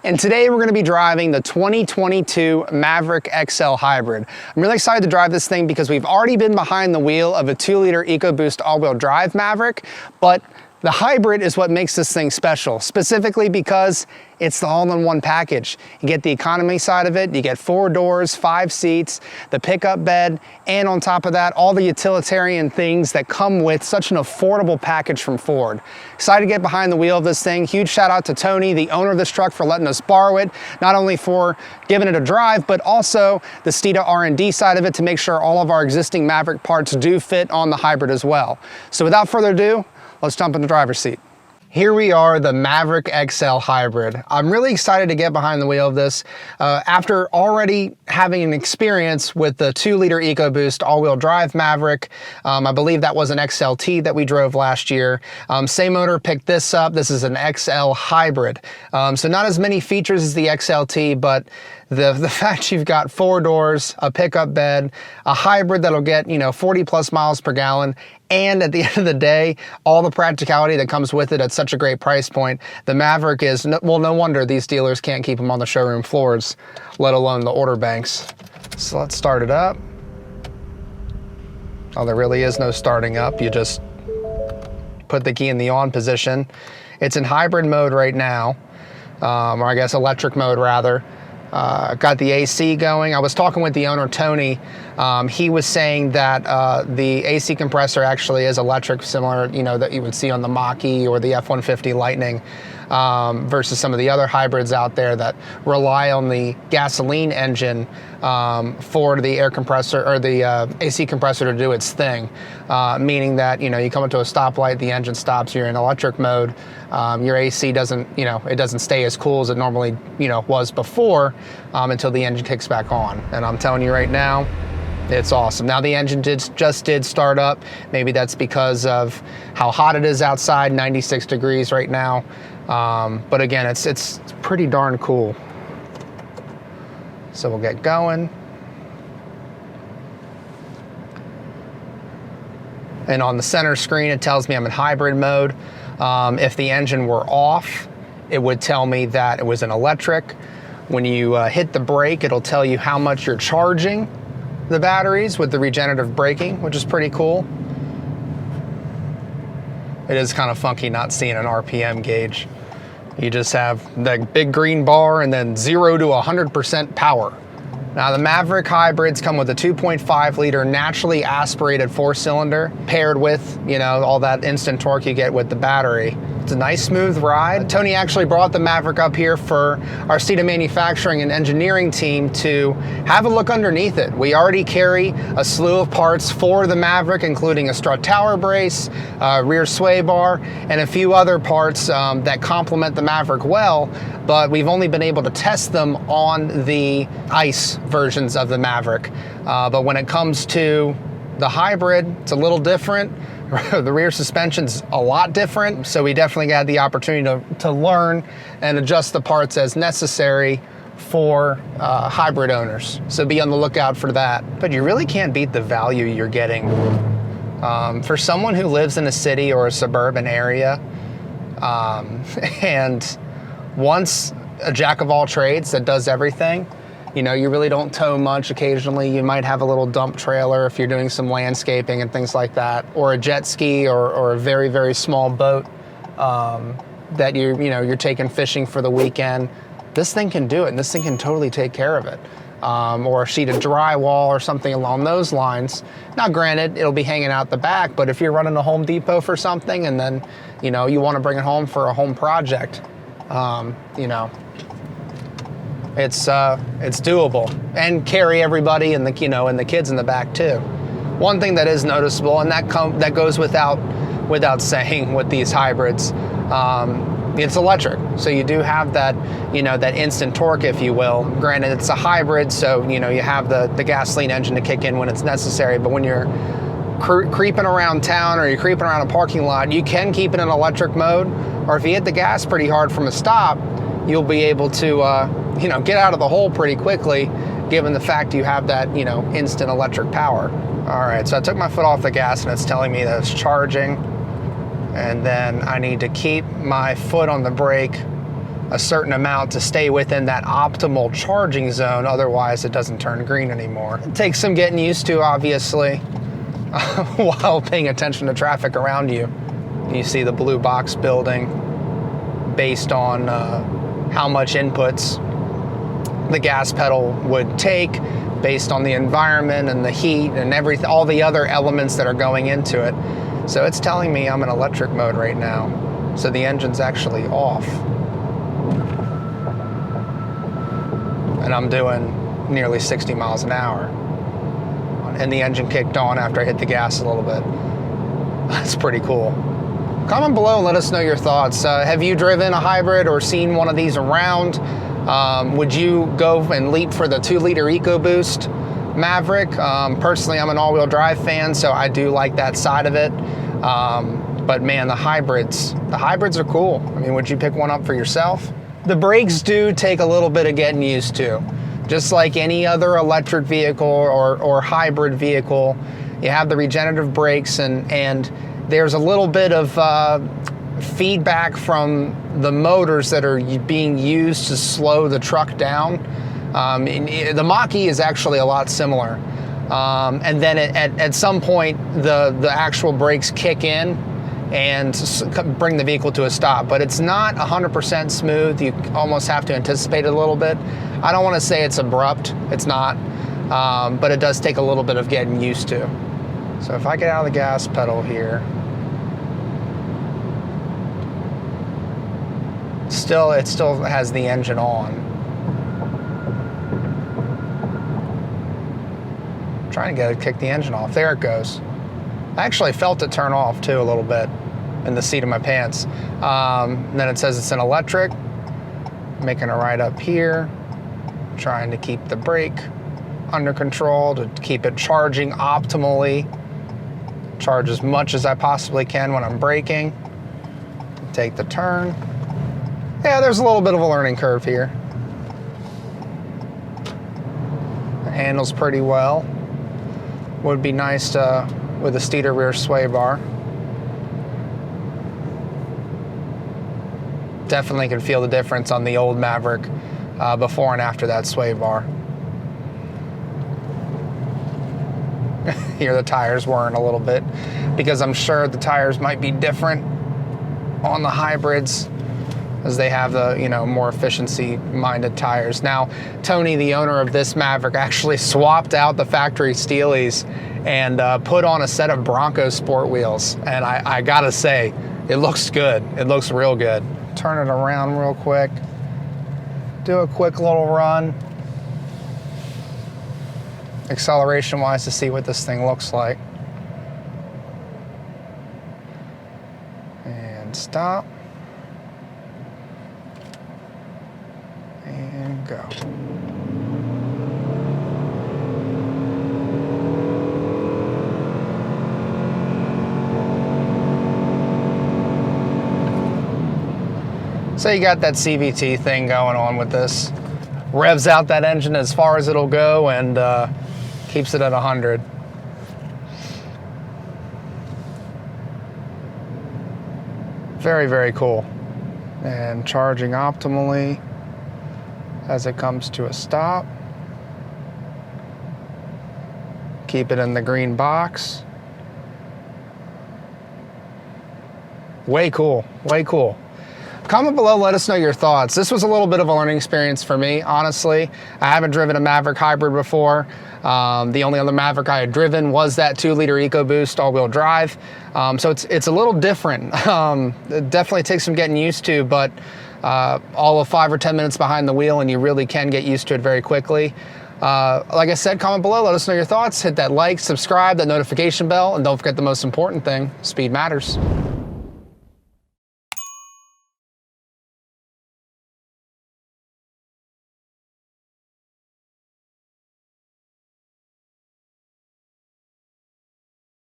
and today we're going to be driving the 2022 Maverick XL Hybrid. I'm really excited to drive this thing because we've already been behind the wheel of a 2-liter EcoBoost all-wheel drive Maverick, but the hybrid is what makes this thing special, specifically because it's the all-in-one package. You get the economy side of it, you get 4 doors, 5 seats, the pickup bed, and on top of that, all the utilitarian things that come with such an affordable package from Ford. Excited to get behind the wheel of this thing. Huge shout out to Tony, the owner of this truck, for letting us borrow it, not only for giving it a drive, but also the Steeda R&D side of it to make sure all of our existing Maverick parts do fit on the hybrid as well. So without further ado, let's jump in the driver's seat. Here we are, the Maverick XL Hybrid. I'm really excited to get behind the wheel of this after already having an experience with the 2-liter EcoBoost all-wheel drive Maverick. I believe that was an XLT that we drove last year. Same owner picked this up. This is an XL Hybrid. So not as many features as the XLT, but the fact you've got 4 doors, a pickup bed, a hybrid that'll get, 40 plus miles per gallon, and at the end of the day, all the practicality that comes with it at such a great price point. The Maverick is, well, no wonder these dealers can't keep them on the showroom floors, let alone the order banks. So let's start it up. Oh, there really is no starting up. You just put the key in the on position. It's in hybrid mode right now, or I guess electric mode rather. Got the AC going. I was talking with the owner, Tony. He was saying that the AC compressor actually is electric, similar, that you would see on the Mach-E or the F-150 Lightning, versus some of the other hybrids out there that rely on the gasoline engine for the air compressor or the AC compressor to do its thing. Meaning that, you come into a stoplight, the engine stops, you're in electric mode, your AC doesn't, it doesn't stay as cool as it normally, was before until the engine kicks back on. And I'm telling you right now, it's awesome. Now the engine just did start up. Maybe that's because of how hot it is outside, 96 degrees right now. But again, it's pretty darn cool. So we'll get going. And on the center screen, it tells me I'm in hybrid mode. If the engine were off, it would tell me that it was an electric. When you hit the brake, it'll tell you how much you're charging the batteries with the regenerative braking, which is pretty cool. It is kind of funky not seeing an RPM gauge. You just have the big green bar and then 0 to 100% power. Now the Maverick hybrids come with a 2.5 liter naturally aspirated 4-cylinder paired with, all that instant torque you get with the battery. It's a nice smooth ride. Tony actually brought the Maverick up here for our Steeda manufacturing and engineering team to have a look underneath it. We already carry a slew of parts for the Maverick, including a strut tower brace, rear sway bar, and a few other parts that complement the Maverick well, but we've only been able to test them on the ICE versions of the Maverick. But when it comes to the hybrid, it's a little different. The rear suspension's a lot different, so we definitely had the opportunity to learn and adjust the parts as necessary for hybrid owners. So be on the lookout for that. But you really can't beat the value you're getting. For someone who lives in a city or a suburban area and wants a jack of all trades that does everything, you really don't tow much. Occasionally you might have a little dump trailer if you're doing some landscaping and things like that, or a jet ski or a very, very small boat that you're taking fishing for the weekend. This thing can do it, and this thing can totally take care of it. Or a sheet of drywall or something along those lines. Now granted, it'll be hanging out the back, but if you're running to Home Depot for something and then, you want to bring it home for a home project, it's doable, and carry everybody and the kids in the back too. One thing that is noticeable, and that goes without saying with these hybrids, it's electric, so you do have that that instant torque, if you will. Granted, it's a hybrid, so you have the gasoline engine to kick in when it's necessary, but when you're creeping around town or you're creeping around a parking lot, you can keep it in electric mode, or if you hit the gas pretty hard from a stop, you'll be able to get out of the hole pretty quickly, given the fact you have that instant electric power. All right, so I took my foot off the gas and it's telling me that it's charging, and then I need to keep my foot on the brake a certain amount to stay within that optimal charging zone. Otherwise, it doesn't turn green anymore. It takes some getting used to, obviously, while paying attention to traffic around you. You see the blue box building based on how much inputs the gas pedal would take based on the environment and the heat and everything, all the other elements that are going into it. So it's telling me I'm in electric mode right now. So the engine's actually off. And I'm doing nearly 60 miles an hour. And the engine kicked on after I hit the gas a little bit. That's pretty cool. Comment below and let us know your thoughts. Have you driven a hybrid or seen one of these around? Would you go and leap for the 2-liter EcoBoost Maverick? Personally, I'm an all-wheel drive fan, so I do like that side of it. But man, the hybrids are cool. I mean, would you pick one up for yourself? The brakes do take a little bit of getting used to. Just like any other electric vehicle or hybrid vehicle, you have the regenerative brakes, and there's a little bit of feedback from the motors that are being used to slow the truck down. The Mach-E is actually a lot similar. And then at some point, the actual brakes kick in and bring the vehicle to a stop. But it's not 100% smooth. You almost have to anticipate it a little bit. I don't want to say it's abrupt. It's not. But it does take a little bit of getting used to. So if I get out of the gas pedal here, it still has the engine on. I'm trying to get it to kick the engine off. There it goes. I actually felt it turn off too a little bit in the seat of my pants. Then it says it's an electric. Making a right up here. Trying to keep the brake under control to keep it charging optimally. Charge as much as I possibly can when I'm braking. Take the turn. Yeah, there's a little bit of a learning curve here. It handles pretty well. Would be nice with a Steeda rear sway bar. Definitely can feel the difference on the old Maverick before and after that sway bar. Here the tires whirring a little bit because I'm sure the tires might be different on the hybrids, as they have the, more efficiency-minded tires. Now, Tony, the owner of this Maverick, actually swapped out the factory Steelies and put on a set of Bronco Sport wheels. And I gotta say, it looks good. It looks real good. Turn it around real quick. Do a quick little run. Acceleration-wise to see what this thing looks like. And stop. And go. So you got that CVT thing going on with this. Revs out that engine as far as it'll go and keeps it at 100. Very, very cool. And charging optimally as it comes to a stop. Keep it in the green box. Way cool, way cool. Comment below, let us know your thoughts. This was a little bit of a learning experience for me, honestly. I haven't driven a Maverick Hybrid before. The only other Maverick I had driven was that 2-liter EcoBoost all-wheel drive. So it's a little different. It definitely takes some getting used to, but all of 5 or 10 minutes behind the wheel and you really can get used to it very quickly. Like I said, comment below, let us know your thoughts. Hit that like, subscribe, that notification bell, and don't forget the most important thing, speed matters.